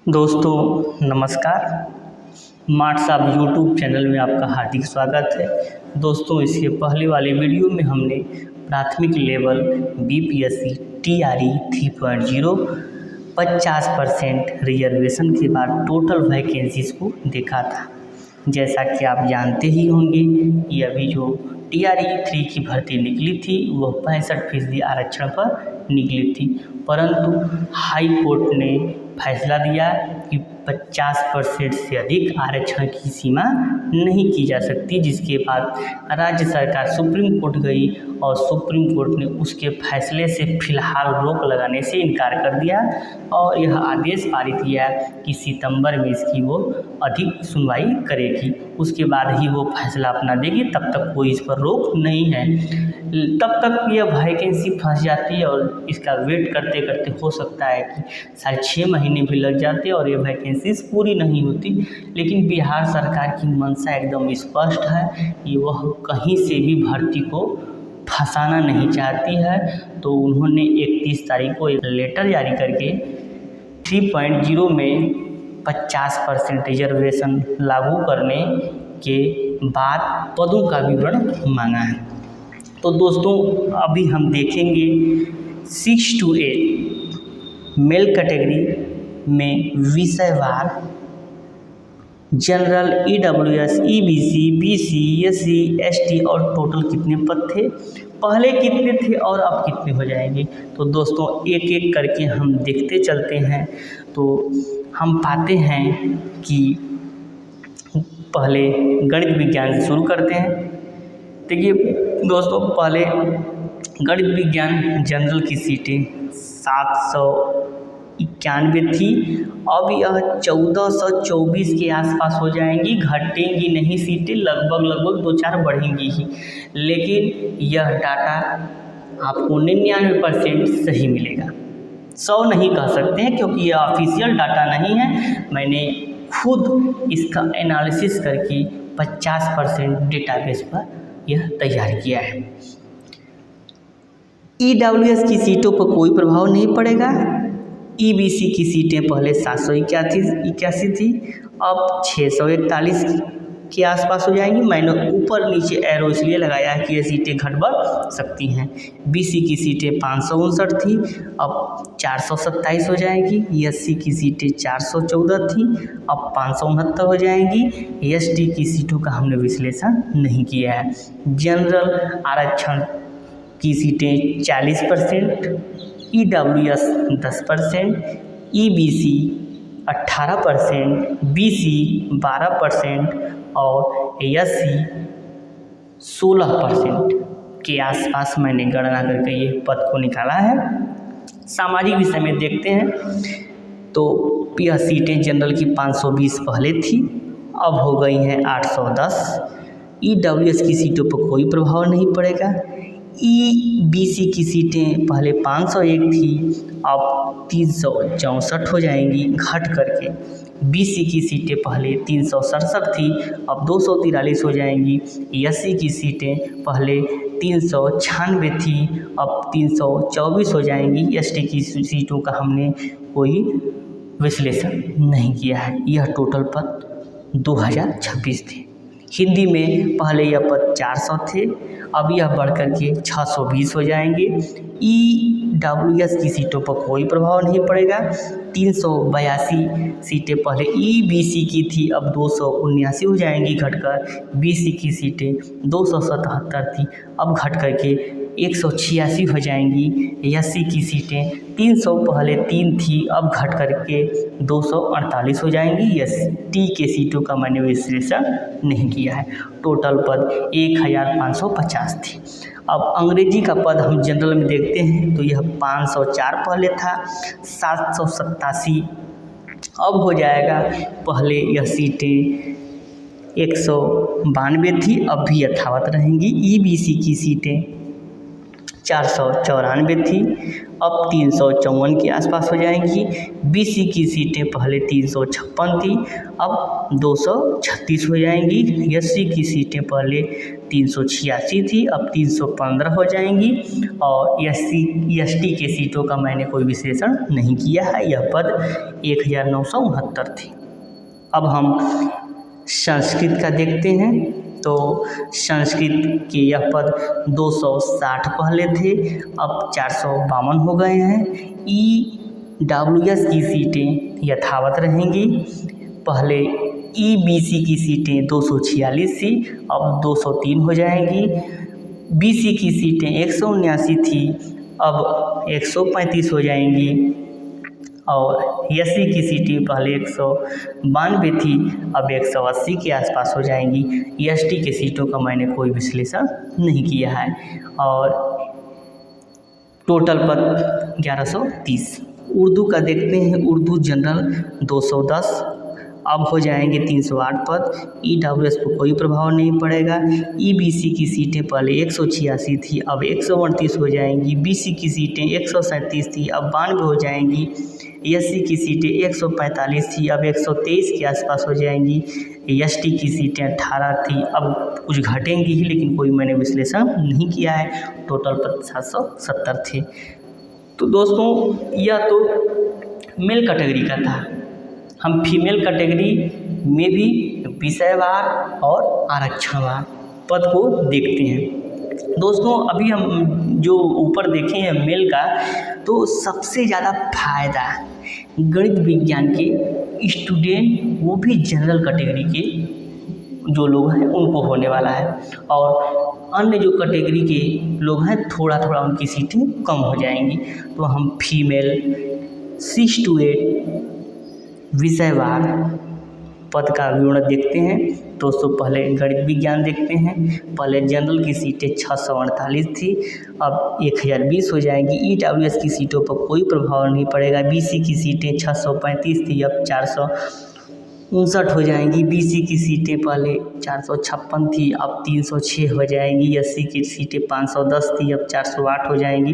दोस्तों नमस्कार। Marts of YouTube channel में आपका हार्दिक स्वागत है। दोस्तों इसके पहले वाले वीडियो में हमने प्राथमिक लेवल बीपीएससी टीआरई 3.0 50% रिजर्वेशन के बाद टोटल वैकेंसीज को देखा था। जैसा कि आप जानते ही होंगे कि अभी जो टीआरई 3 की भर्ती निकली थी वह 65% आरक्षण पर निकली थी, परंतु हाई कोर्ट ने फैसला दिया कि 50% से अधिक आरक्षण की सीमा नहीं की जा सकती, जिसके बाद राज्य सरकार सुप्रीम कोर्ट गई और सुप्रीम कोर्ट ने उसके फैसले से फिलहाल रोक लगाने से इनकार कर दिया और यह आदेश पारित किया कि सितंबर में इसकी वो अधिक सुनवाई करेगी। उसके बाद ही वो फैसला अपना देगी, तब तक कोई इस पर रोक नहीं है। तब तक यह वैकेंसी फंस जाती है और इसका वेट करते करते हो सकता है कि 6.5 महीने भी लग जाते और ये वैकेंसीज पूरी नहीं होती। लेकिन बिहार सरकार की मंशा एकदम स्पष्ट है कि वह कहीं से भी भर्ती को फंसाना नहीं चाहती है, तो उन्होंने 31 तारीख को एक लेटर जारी करके 3.0 में 50% रिजर्वेशन लागू करने के बाद पदों का विवरण मांगा है। तो दोस्तों अभी हम देखेंगे 6 to 8 मेल कैटेगरी में विषयवार general, EWS, EBC, BC, SC, ST और टोटल कितने पद थे, पहले कितने थे और अब कितने हो जाएंगे। तो दोस्तों एक एक करके हम देखते चलते हैं। तो हम पाते हैं कि पहले गणित विज्ञान से शुरू करते हैं। देखिए दोस्तों, पहले गणित विज्ञान जनरल की सीटें 791 थी, अब यह 1424 के आसपास हो जाएंगी। घटेंगी नहीं सीटें, लगभग 2-4 बढ़ेंगी ही, लेकिन यह डाटा आपको 99% सही मिलेगा। 100 नहीं कह सकते हैं क्योंकि यह ऑफिशियल डाटा नहीं है। मैंने खुद इसका एनालिसिस करके 50% डेटाबेस पर यह तैयार किया है। ईडब्ल्यूएस की सीटों पर कोई प्रभाव नहीं पड़ेगा। ईबीसी की सीटें पहले 781 थी, अब 641 के आसपास हो जाएंगी। मैंने ऊपर नीचे एरो इसलिए लगाया है कि ये सीटें घट बढ़ सकती हैं। बीसी की सीटें 559 थी, अब 427 हो जाएंगी। एससी की सीटें 414 थी, अब 569 हो जाएंगी। एसटी की सीटों का हमने विश्लेषण नहीं किया है। जनरल आरक्षण की सीटें 40%, ईडब्ल्यूएस 10%, ईबीसी 18%, बीसी 12% और एससी 16% के आसपास मैंने गणना करके ये पद को निकाला है। सामाजिक विषय में देखते हैं तो यह सीटें जनरल की 520 पहले थी, अब हो गई हैं 810। ईडब्ल्यूएस की सीटों पर कोई प्रभाव नहीं पड़ेगा। ईबीसी की सीटें पहले 501 थी, अब 364 हो जाएंगी घट करके। बीसी की सीटें पहले 367 थी, अब 243 हो जाएंगी। एससी की सीटें पहले 396 थी, अब 324 हो जाएंगी। एसटी की सीटों का हमने कोई विश्लेषण नहीं किया है। यह टोटल पद 2026 थे। हिंदी में पहले यह पद 400 थे, अब यह बढ़ कर के 620 हो जाएंगे। ईडब्ल्यूएस की सीटों पर कोई प्रभाव नहीं पड़ेगा। 382 सीटें पहले ईबीसी की थी, अब 279 हो जाएंगी घटकर। बीसी की सीटें 277 थी, अब घट करके 186 हो जाएंगी। एससी की सीटें 300 पहले 3 थी, अब घट करके 248 हो जाएंगी। एसटी के सीटों का मैंने विश्लेषण नहीं किया है। टोटल पद 1550 थे। अब अंग्रेजी का पद हम जनरल में देखते हैं तो यह 504 पहले था, 787 अब हो जाएगा। पहले यह सीटें 192 थी, अब भी यथावत रहेंगी। ईबीसी की सीटें 494 थी, अब 354 के आसपास हो जाएंगी। बीसी की सीटें पहले 356 थी, अब 236 हो जाएंगी। एससी की सीटें पहले 386 थी, अब 315 हो जाएंगी। और एसटी के सीटों का मैंने कोई विश्लेषण नहीं किया है, यह पद 1969 थे। अब हम संस्कृत का देखते हैं, तो संस्कृत के यह पद 260 पहले थे, अब 452 हो गए हैं। EWS की सीटें यथावत रहेंगी, पहले EBC की सीटें 246 थी, अब 203 हो जाएंगी। BC की सीटें 179 थी, अब 135 हो जाएंगी। और एससी की सीटें पहले 192 थी, अब 180 के आसपास हो जाएंगी। एसटी के सीटों का मैंने कोई विश्लेषण नहीं किया है। और टोटल पद 1130। उर्दू का देखते हैं, उर्दू जनरल 210, अब हो जाएंगे 308 पद। EWS को कोई प्रभाव नहीं पड़ेगा। EBC की सीटें पहले 186 थी, अब 138 हो जाएंगी। BC की सीटें 137 थी, अब 92 हो जाएंगी। SC की सीटें 145 थी, अब 123 के आसपास हो जाएंगी। ST की सीटें 18 थी, अब कुछ घटेंगी ही, लेकिन कोई मैंने विश्लेषण नहीं किया है। टोटल पद 770 थे। तो दोस्तों, यह तो मेल कैटेगरी का था। हम फीमेल कैटेगरी में भी विषयवार और आरक्षणवार पद को देखते हैं। दोस्तों, अभी हम जो ऊपर देखे हैं मेल का, तो सबसे ज़्यादा फायदा गणित विज्ञान के स्टूडेंट, वो भी जनरल कैटेगरी के जो लोग हैं उनको होने वाला है। और अन्य जो कैटेगरी के लोग हैं, थोड़ा थोड़ा उनकी सीटें कम हो जाएंगी। तो हम फीमेल 6 to 8 विषयवार पद का विवरण देखते हैं। दोस्तों, पहले गणित विज्ञान देखते हैं। पहले जनरल की सीटें 648 थी, अब 1020 हो जाएंगी। EWS की सीटों पर कोई प्रभाव नहीं पड़ेगा। BC की सीटें 635 थी, अब 459 हो जाएंगी। BC की सीटें पहले 456 थी, अब 306 हो जाएंगी। SC की सीटें 510 थी, अब 408 हो जाएंगी।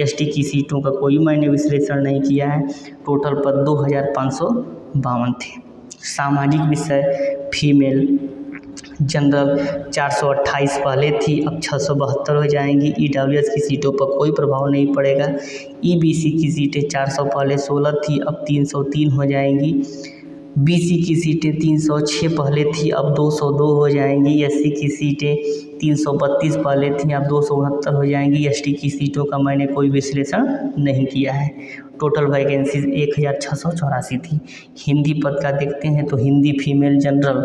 ST की सीटों का कोई मैंने विश्लेषण नहीं किया है। टोटल पद 2552 थे। सामाजिक विषय फीमेल जनरल 428 पहले थी, अब 672 हो जाएंगी। EWS की सीटों पर कोई प्रभाव नहीं पड़ेगा। EBC की सीटें 400 पहले 16 थी, अब 303 हो जाएंगी। BC की सीटें 306 पहले थी, अब 202 हो जाएंगी। SC की सीटें 332 पहले थी, अब 269 हो जाएंगी। ST की सीटों का मैंने कोई विश्लेषण नहीं किया है। टोटल वैकेंसीज 1684 थी। हिंदी पद का देखते हैं, तो हिंदी फीमेल जनरल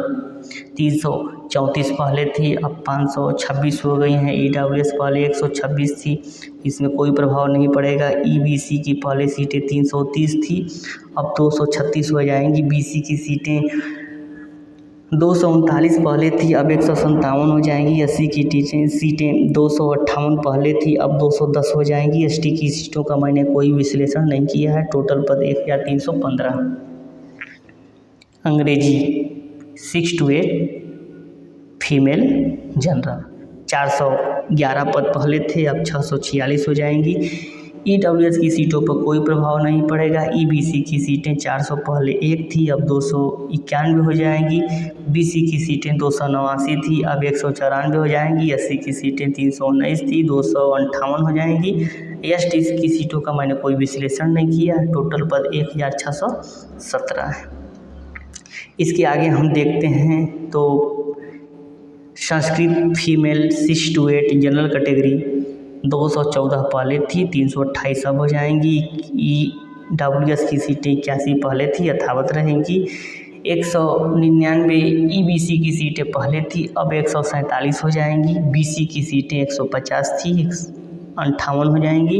334 पहले थी, अब 526 हो गई हैं। EWS पहले 126 थी, इसमें कोई प्रभाव नहीं पड़ेगा। EBC की पहले सीटें 330 थी, अब 236 हो जाएंगी। BC की सीटें 239 पहले थी, अब 157 हो जाएंगी। SC की सीटें 258 पहले थी, अब 210 हो जाएंगी। ST की सीटों का मैंने कोई विश्लेषण नहीं किया है। टोटल पद 1315। अंग्रेजी 6 to 8 फीमेल जनरल 411 पद पहले थे, अब 646 हो जाएंगी। EWS की सीटों पर कोई प्रभाव नहीं पड़ेगा। EBC की सीटें 400 पहले 1 थी, अब 291 हो जाएंगी। BC की सीटें 289 थी, अब 194 हो जाएंगी। SC की सीटें 319 थी, 258 हो जाएंगी। ST की सीटों का मैंने कोई विश्लेषण नहीं किया। टोटल पद 1617 है। इसके आगे हम देखते हैं, तो Sanskrit female 6 to 8 general category 214 पहले थी, 328 अब हो जाएंगी। EWS की सीटें 81 पहले थी, यथावत रहेंगी। 199 EBC की सीटें पहले थी, अब 147 हो जाएंगी। BC की सीटें 150 थी, 58 हो जाएंगी।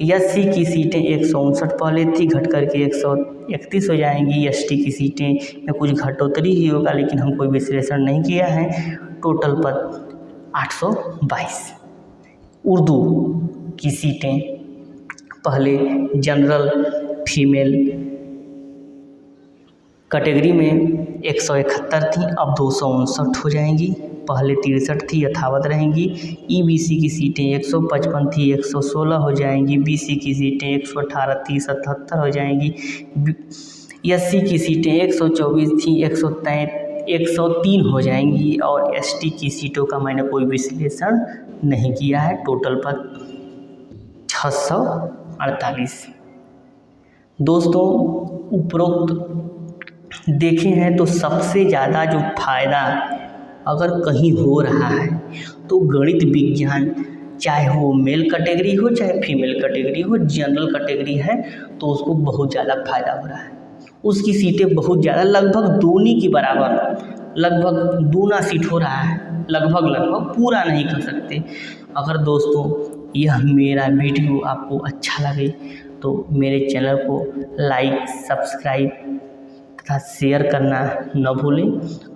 SC की सीटें 159 पहले थी, घट करके 131 हो जाएंगी। ST की सीटें में कुछ घटोतरी ही होगा, लेकिन हम कोई विश्लेषण नहीं किया है। टोटल पद 822। उर्दू की सीटें पहले जनरल फीमेल कैटेगरी में 171 थी, अब 259 हो जाएंगी। पहले 63 थी, यथावत रहेंगी। ईबीसी की सीटें 155 थी, 116 हो जाएंगी। बीसी की सीटें 118 थी, 77 हो जाएंगी। एससी की सीटें 124 थी, 103 हो जाएंगी। और एसटी की सीटों का मैंने कोई विश्लेषण नहीं किया है। टोटल पद 648। दोस्तों, उपरोक्त देखे हैं तो सबसे ज़्यादा जो फायदा अगर कहीं हो रहा है तो गणित विज्ञान, चाहे वो मेल कैटेगरी हो चाहे फीमेल कैटेगरी हो, जनरल कैटेगरी है तो उसको बहुत ज़्यादा फायदा हो रहा है। उसकी सीटें बहुत ज़्यादा, लगभग दूनी की बराबर, लगभग दूना सीट हो रहा है। लगभग पूरा नहीं कर सकते। अगर दोस्तों यह मेरा वीडियो आपको अच्छा लगे तो मेरे चैनल को लाइक, सब्सक्राइब तथा शेयर करना न भूलें।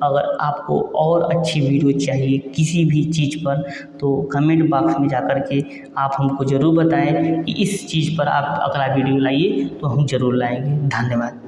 अगर आपको और अच्छी वीडियो चाहिए किसी भी चीज़ पर तो कमेंट बॉक्स में जाकर के आप हमको ज़रूर बताएं कि इस चीज़ पर आप अगला वीडियो लाइए, तो हम ज़रूर लाएंगे। धन्यवाद।